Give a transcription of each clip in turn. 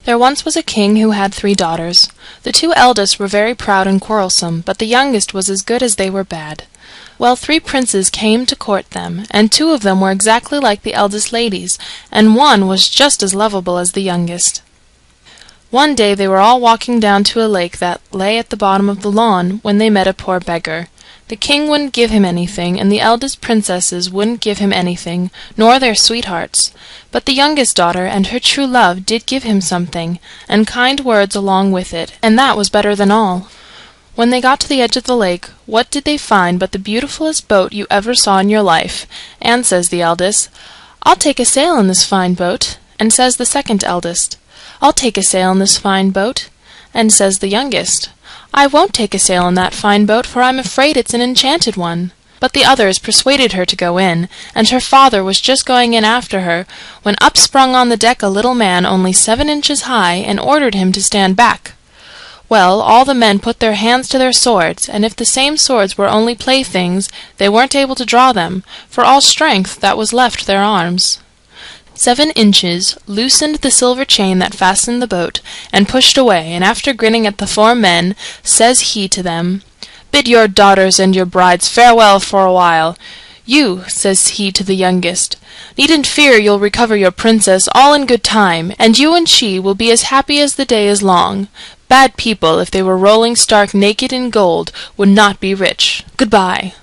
There once was a king who had 3 daughters. The 2 eldest were very proud and quarrelsome, but the youngest was as good as they were bad. Well, 3 princes came to court them, and 2 of them were exactly like the eldest ladies, and 1 was just as lovable as the youngest. One day they were all walking down to a lake that lay at the bottom of the lawn, when they met a poor beggar. The king wouldn't give him anything, and the eldest princesses wouldn't give him anything, nor their sweethearts. But the youngest daughter and her true love did give him something, and kind words along with it, and that was better than all. When they got to the edge of the lake, what did they find but the beautifulest boat you ever saw in your life? And says the eldest, "I'll take a sail in this fine boat." And says the second eldest, "I'll take a sail in this fine boat." And says the youngest, "I won't take a sail in that fine boat, for I'm afraid it's an enchanted one." But the others persuaded her to go in, and her father was just going in after her, when up sprung on the deck a little man only 7 inches high, and ordered him to stand back. Well, all the men put their hands to their swords, and if the same swords were only playthings, they weren't able to draw them, for all strength that was left their arms. 7 inches loosened the silver chain that fastened the boat, and pushed away, and after grinning at the 4 men, says he to them, "Bid your daughters and your brides farewell for a while. You," says he to the youngest, "needn't fear you'll recover your princess all in good time, and you and she will be as happy as the day is long. Bad people, if they were rolling stark naked in gold, would not be rich. Goodbye."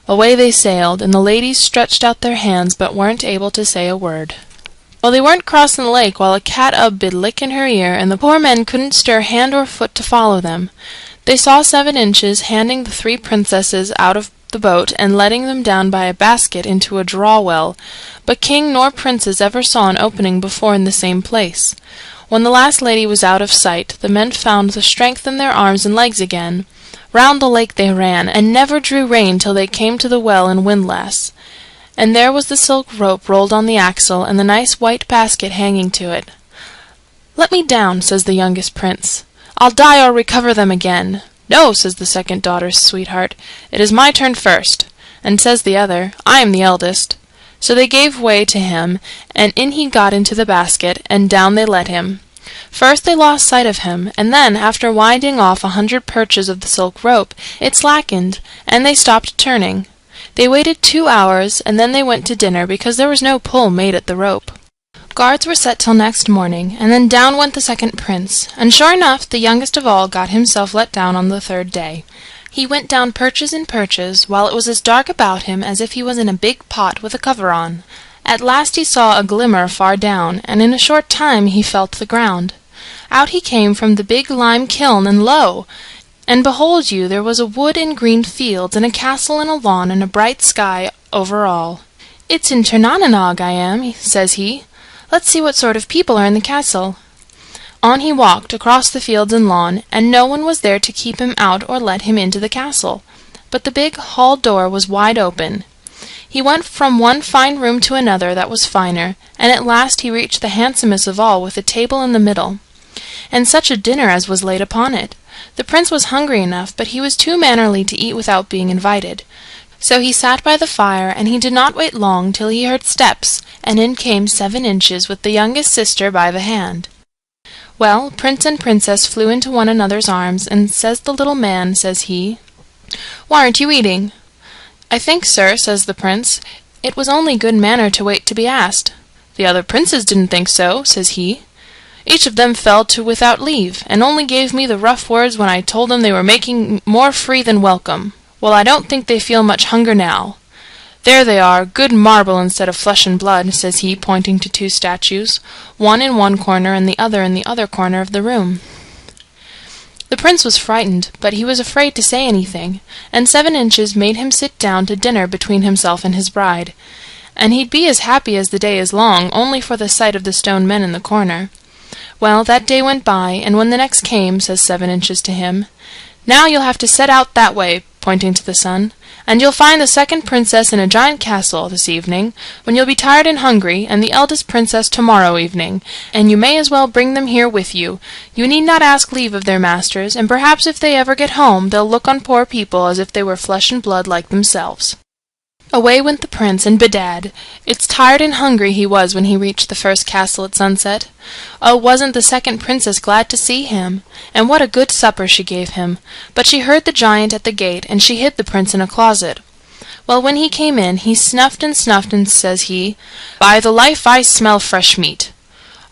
Away they sailed, and the ladies stretched out their hands, but weren't able to say a word. Well, they weren't crossing the lake while a cat bid lick in her ear, and the poor men couldn't stir hand or foot to follow them. They saw 7 inches handing the 3 princesses out of the boat and letting them down by a basket into a draw-well, but king nor princes ever saw an opening before in the same place. When the last lady was out of sight, the men found the strength in their arms and legs again. Round the lake they ran, and never drew rein till they came to the well and windlass. And there was the silk rope rolled on the axle, and the nice white basket hanging to it. "Let me down," says the youngest prince. "I'll die or recover them again." "No," says the second daughter's sweetheart, "it is my turn first." And says the other, "I am the eldest." So they gave way to him, and in he got into the basket, and down they let him. First they lost sight of him, and then, after winding off 100 perches of the silk rope, it slackened, and they stopped turning. They waited 2 hours, and then they went to dinner, because there was no pull made at the rope. Guards were set till next morning, and then down went the second prince, and sure enough the youngest of all got himself let down on the 3rd day. He went down perches and perches, while it was as dark about him as if he was in a big pot with a cover on. At last he saw a glimmer far down, and in a short time he felt the ground. Out he came from the big lime kiln, and lo! And behold you, there was a wood and green fields, and a castle and a lawn, and a bright sky over all. "It's in Ternananog I am," says he. "Let's see what sort of people are in the castle." On he walked, across the fields and lawn, and no one was there to keep him out or let him into the castle. But the big hall door was wide open. He went from one fine room to another that was finer, and at last he reached the handsomest of all, with a table in the middle. And such a dinner as was laid upon it! The prince was hungry enough, but he was too mannerly to eat without being invited. So he sat by the fire, and he did not wait long till he heard steps, and in came 7 inches with the youngest sister by the hand. Well, prince and princess flew into one another's arms, and says the little man, says he, "Why aren't you eating?" "I think, sir," says the prince, "it was only good manner to wait to be asked." "The other princes didn't think so," says he. "Each of them fell to without leave, and only gave me the rough words when I told them they were making more free than welcome. Well, I don't think they feel much hunger now. There they are, good marble instead of flesh and blood," says he, pointing to 2 statues, one in one corner and the other in the other corner of the room. The prince was frightened, but he was afraid to say anything, and 7 inches made him sit down to dinner between himself and his bride. And he'd be as happy as the day is long, only for the sight of the stone men in the corner. Well, that day went by, and when the next came, says 7 inches to him, "Now you'll have to set out that way," pointing to the sun, "and you'll find the second princess in a giant castle this evening, when you'll be tired and hungry, and the eldest princess tomorrow evening, and you may as well bring them here with you. You need not ask leave of their masters, and perhaps if they ever get home they'll look on poor people as if they were flesh and blood like themselves." Away went the Prince, and bedad! It's tired and hungry he was when he reached the first castle at sunset. Oh, wasn't the second Princess glad to see him! And what a good supper she gave him! But she heard the giant at the gate, and she hid the Prince in a closet. Well, when he came in, he snuffed, and says he, "By the life, I smell fresh meat."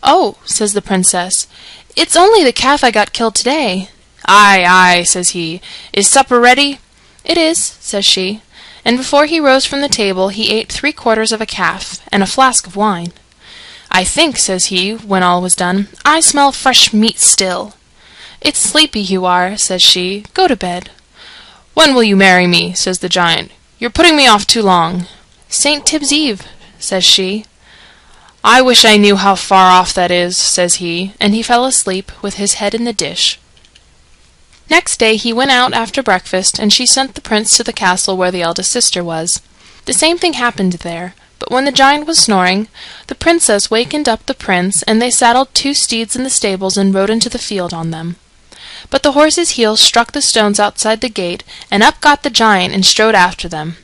"Oh," says the Princess, "it's only the calf I got killed today." "Aye, aye," says he, "is supper ready?" "It is," says she. And before he rose from the table he ate 3/4 of a calf, and a flask of wine. "I think," says he, when all was done, "I smell fresh meat still." "It's sleepy you are," says she. "Go to bed." "When will you marry me?" says the giant. "You're putting me off too long." "St. Tibb's Eve," says she. "I wish I knew how far off that is," says he, and he fell asleep with his head in the dish. Next day he went out after breakfast, and she sent the Prince to the castle where the eldest sister was. The same thing happened there, but when the giant was snoring, the Princess wakened up the Prince, and they saddled 2 steeds in the stables and rode into the field on them. But the horses' heels struck the stones outside the gate, and up got the giant and strode after them.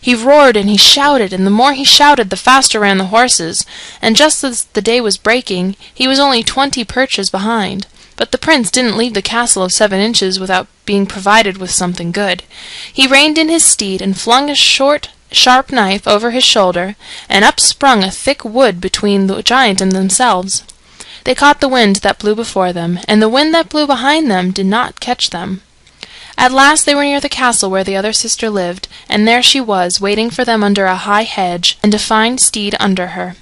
He roared and he shouted, and the more he shouted the faster ran the horses, and just as the day was breaking he was only 20 perches behind. But the Prince didn't leave the castle of 7 inches without being provided with something good. He reined in his steed and flung a short, sharp knife over his shoulder, and up sprung a thick wood between the giant and themselves. They caught the wind that blew before them, and the wind that blew behind them did not catch them. At last they were near the castle where the other sister lived, and there she was, waiting for them under a high hedge, and a fine steed under her.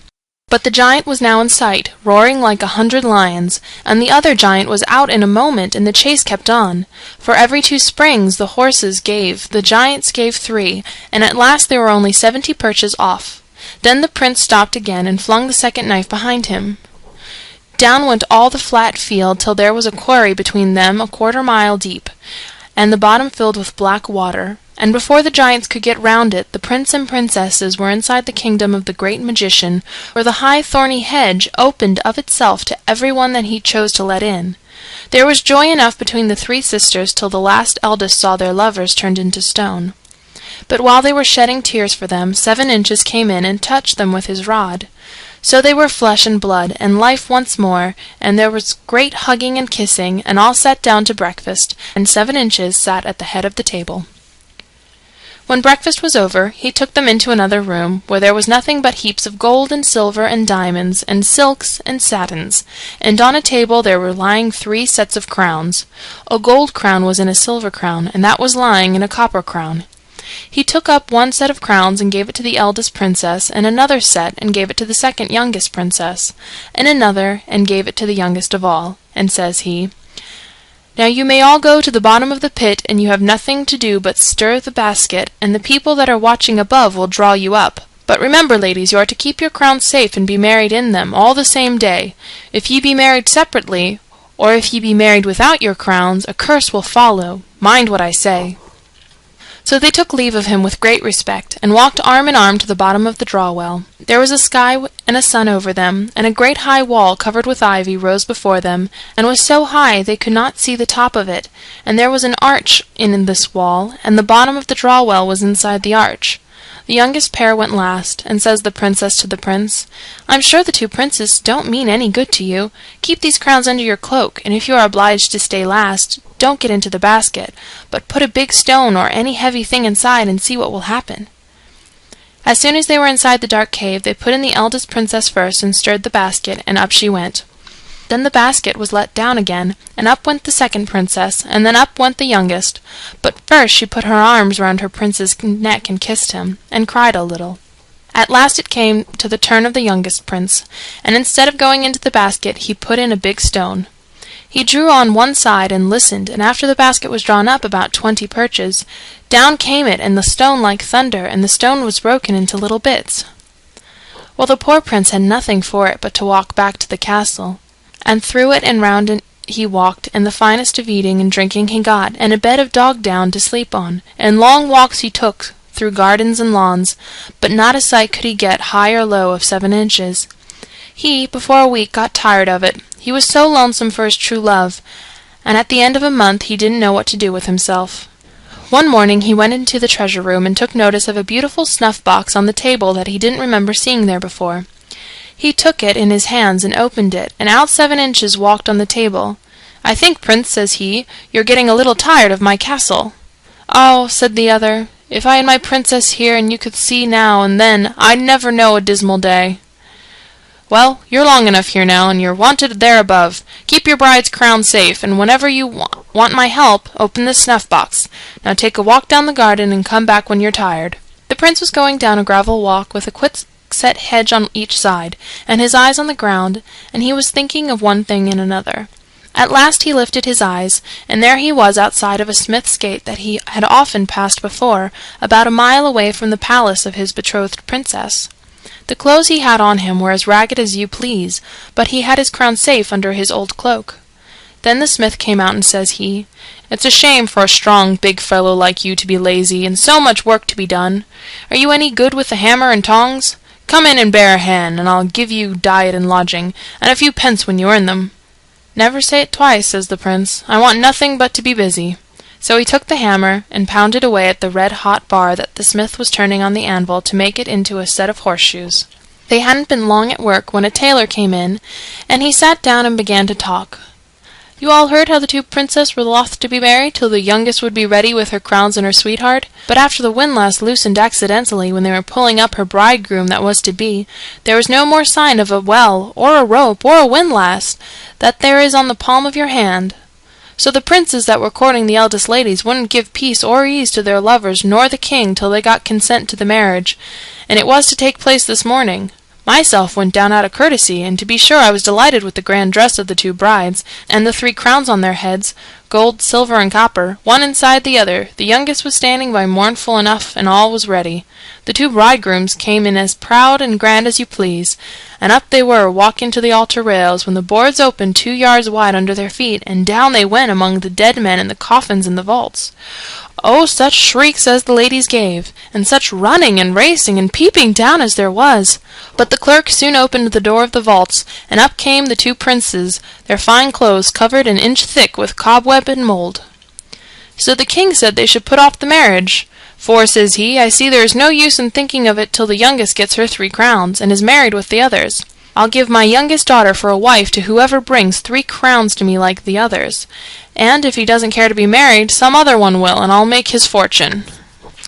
But the giant was now in sight, roaring like 100 lions, and the other giant was out in a moment, and the chase kept on. For every 2 springs the horses gave, the giants gave 3, and at last they were only 70 perches off. Then the Prince stopped again, and flung the second knife behind him. Down went all the flat field, till there was a quarry between them 1/4 mile deep, and the bottom filled with black water. And before the giants could get round it, the Prince and Princesses were inside the kingdom of the great magician, where the high thorny hedge opened of itself to every one that he chose to let in. There was joy enough between the 3 sisters till the last eldest saw their lovers turned into stone. But while they were shedding tears for them, 7 inches came in and touched them with his rod. So they were flesh and blood, and life once more, and there was great hugging and kissing, and all sat down to breakfast, and 7 inches sat at the head of the table. When breakfast was over, he took them into another room, where there was nothing but heaps of gold and silver and diamonds, and silks and satins, and on a table there were lying 3 sets of crowns. A gold crown was in a silver crown, and that was lying in a copper crown. He took up 1 set of crowns and gave it to the eldest Princess, and another set and gave it to the second youngest Princess, and another and gave it to the youngest of all, and says he, "Now you may all go to the bottom of the pit, and you have nothing to do but stir the basket, and the people that are watching above will draw you up. But remember, ladies, you are to keep your crowns safe and be married in them, all the same day. If ye be married separately, or if ye be married without your crowns, a curse will follow. Mind what I say." So they took leave of him with great respect, and walked arm in arm to the bottom of the draw-well. There was a sky and a sun over them, and a great high wall covered with ivy rose before them, and was so high they could not see the top of it, and there was an arch in this wall, and the bottom of the draw-well was inside the arch. The youngest pair went last, and says the Princess to the Prince, "I'm sure the 2 princes don't mean any good to you. Keep these crowns under your cloak, and if you are obliged to stay last, don't get into the basket, but put a big stone or any heavy thing inside and see what will happen." As soon as they were inside the dark cave, they put in the eldest Princess first and stirred the basket, and up she went. Then the basket was let down again, and up went the second Princess, and then up went the youngest. But first she put her arms round her Prince's neck and kissed him, and cried a little. At last it came to the turn of the youngest Prince, and instead of going into the basket he put in a big stone. He drew on one side and listened, and after the basket was drawn up about 20 perches, down came it and the stone like thunder, and the stone was broken into little bits. Well, the poor Prince had nothing for it but to walk back to the castle, and through it and round it he walked, and the finest of eating and drinking he got, and a bed of dog down to sleep on, and long walks he took through gardens and lawns, but not a sight could he get, high or low, of 7 inches. He, before a week, got tired of it. He was so lonesome for his true love, and at the end of a month he didn't know what to do with himself. One morning he went into the treasure room and took notice of a beautiful snuff-box on the table that he didn't remember seeing there before. He took it in his hands and opened it, and out 7 inches walked on the table. "I think, Prince," says he, "you're getting a little tired of my castle." "Oh," said the other, "if I had my princess here and you could see now and then, I'd never know a dismal day." "Well, you're long enough here now, and you're wanted there above. Keep your bride's crown safe, and whenever you want my help, open this snuff-box. Now take a walk down the garden and come back when you're tired." The prince was going down a gravel walk with a quick-set hedge on each side, and his eyes on the ground, and he was thinking of one thing and another. At last he lifted his eyes, and there he was outside of a smith's gate that he had often passed before, about a mile away from the palace of his betrothed princess. The clothes he had on him were as ragged as you please, but he had his crown safe under his old cloak. Then the smith came out and says he, "It's a shame for a strong, big fellow like you to be lazy, and so much work to be done. Are you any good with the hammer and tongs? Come in and bear a hand, and I'll give you diet and lodging, and a few pence when you earn them." "Never say it twice," says the prince. "I want nothing but to be busy." So he took the hammer and pounded away at the red-hot bar that the smith was turning on the anvil to make it into a set of horseshoes. They hadn't been long at work when a tailor came in, and he sat down and began to talk. "You all heard how the 2 princes were loth to be married till the youngest would be ready with her crowns and her sweetheart, but after the windlass loosened accidentally when they were pulling up her bridegroom that was to be, there was no more sign of a well, or a rope, or a windlass, that there is on the palm of your hand. So the princes that were courting the eldest ladies wouldn't give peace or ease to their lovers nor the king till they got consent to the marriage, and it was to take place this morning. Myself went down out of courtesy, and to be sure I was delighted with the grand dress of the 2 brides, and the 3 crowns on their heads, gold, silver, and copper, one inside the other. The youngest was standing by mournful enough, and all was ready. The 2 bridegrooms came in as proud and grand as you please, and up they were, walking to the altar rails, when the boards opened 2 yards wide under their feet, and down they went among the dead men and the coffins in the vaults. Oh, such shrieks as the ladies gave, and such running and racing and peeping down as there was! But the clerk soon opened the door of the vaults, and up came the 2 princes, their fine clothes covered an inch thick with cobweb and mould. So the king said they should put off the marriage. "For," says he, "I see there is no use in thinking of it till the youngest gets her 3 crowns, and is married with the others. I'll give my youngest daughter for a wife to whoever brings 3 crowns to me like the others, and if he doesn't care to be married, some other one will, and I'll make his fortune."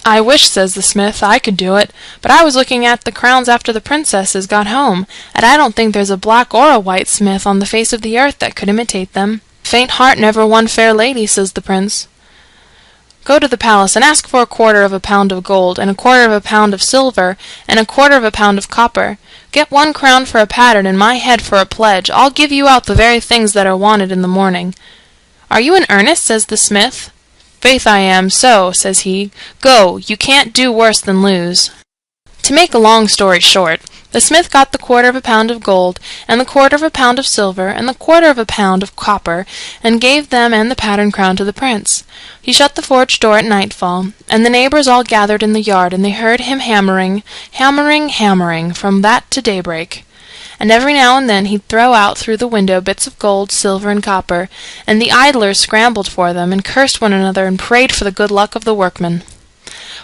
"I wish," says the smith, "I could do it, but I was looking at the crowns after the princesses got home, and I don't think there's a black or a white smith on the face of the earth that could imitate them." "Faint heart never won fair lady," says the prince. "Go to the palace and ask for 1/4 pound of gold, and 1/4 pound of silver, and 1/4 pound of copper. Get 1 crown for a pattern and my head for a pledge. I'll give you out the very things that are wanted in the morning." "Are you in earnest?" says the smith. "Faith I am so," says he. "Go, you can't do worse than lose." To make a long story short, the smith got the 1/4 pound of gold, and the 1/4 pound of silver, and the 1/4 pound of copper, and gave them and the pattern crown to the prince. He shut the forge door at nightfall, and the neighbours all gathered in the yard, and they heard him hammering, hammering, hammering, from that to daybreak. And every now and then he'd throw out through the window bits of gold, silver, and copper, and the idlers scrambled for them, and cursed one another, and prayed for the good luck of the workmen.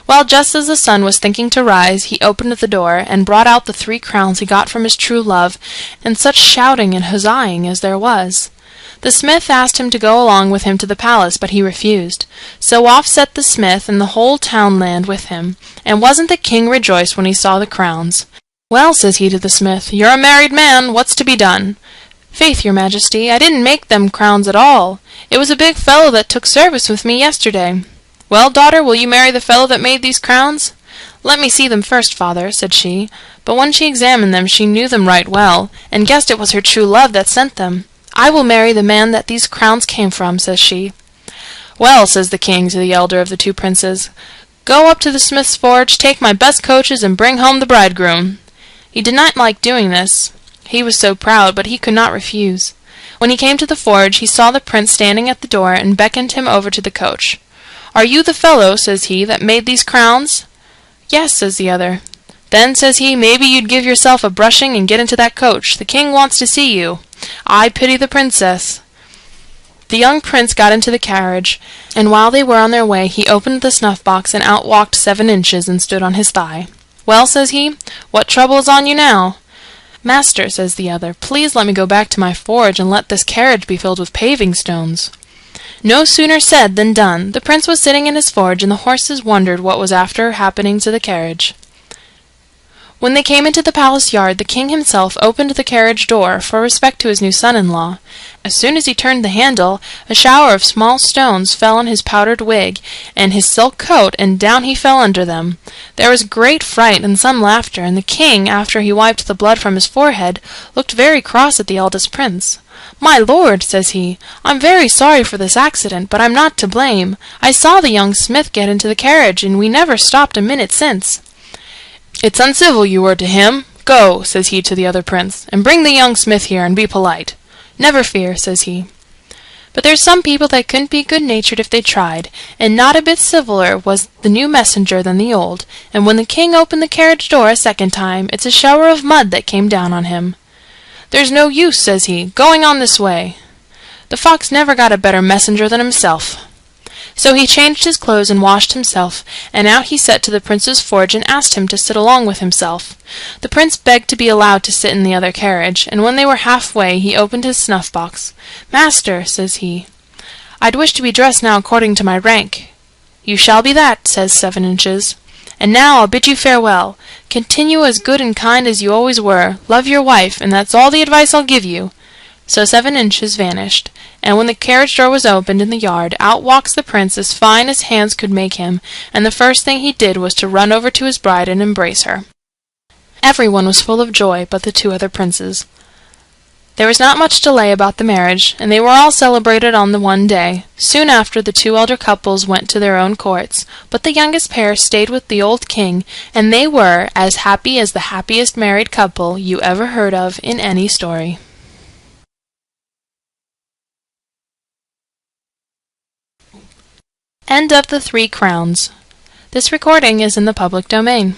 Well, just as the sun was thinking to rise, he opened the door, and brought out the 3 crowns he got from his true love, and such shouting and huzzaing as there was. The smith asked him to go along with him to the palace, but he refused. So off set the smith, and the whole townland with him, and wasn't the king rejoiced when he saw the crowns? "Well," says he to the smith, "you're a married man, what's to be done?" "Faith, your majesty, I didn't make them crowns at all. It was a big fellow that took service with me yesterday." "Well, daughter, will you marry the fellow that made these crowns?" "Let me see them first, father," said she. But when she examined them she knew them right well, and guessed it was her true love that sent them. "I will marry the man that these crowns came from," says she. "Well," says the king to the elder of the 2 princes, "go up to the smith's forge, take my best coaches, and bring home the bridegroom." He did not like doing this. He was so proud, but he could not refuse. When he came to the forge, he saw the prince standing at the door, and beckoned him over to the coach. "Are you the fellow," says he, "that made these crowns?" "Yes," says the other. "Then," says he, "maybe you'd give yourself a brushing and get into that coach. The king wants to see you. I pity the princess." The young prince got into the carriage, and while they were on their way he opened the snuff-box, and out walked 7 Inches and stood on his thigh. "Well," says he, "what trouble is on you now?" "Master," says the other, "please let me go back to my forge, and let this carriage be filled with paving stones." No sooner said than done. The prince was sitting in his forge, and the horses wondered what was after happening to the carriage. When they came into the palace yard, the king himself opened the carriage door, for respect to his new son-in-law. As soon as he turned the handle, a shower of small stones fell on his powdered wig and his silk coat, and down he fell under them. There was great fright and some laughter, and the king, after he wiped the blood from his forehead, looked very cross at the eldest prince. "My lord," says he, "I'm very sorry for this accident, but I'm not to blame. I saw the young smith get into the carriage, and we never stopped a minute since." "It's uncivil you were to him. Go," says he to the other prince, "and bring the young smith here, and be polite." "Never fear," says he. But there's some people that couldn't be good-natured if they tried, and not a bit civiller was the new messenger than the old, and when the king opened the carriage door a second time, it's a shower of mud that came down on him. "There's no use," says he, "going on this way." The fox never got a better messenger than himself. So he changed his clothes and washed himself, and out he set to the prince's forge and asked him to sit along with himself. The prince begged to be allowed to sit in the other carriage, and when they were half-way he opened his snuff-box. "Master," says he, "I'd wish to be dressed now according to my rank." "You shall be that," says 7 Inches. "And now I'll bid you farewell. Continue as good and kind as you always were. Love your wife, and that's all the advice I'll give you." So 7 Inches vanished, and when the carriage door was opened in the yard, out walks the prince as fine as hands could make him, and the first thing he did was to run over to his bride and embrace her. Everyone was full of joy but the 2 other princes. There was not much delay about the marriage, and they were all celebrated on the one day. Soon after, the 2 elder couples went to their own courts, but the youngest pair stayed with the old king, and they were as happy as the happiest married couple you ever heard of in any story. End of The 3 Crowns. This recording is in the public domain.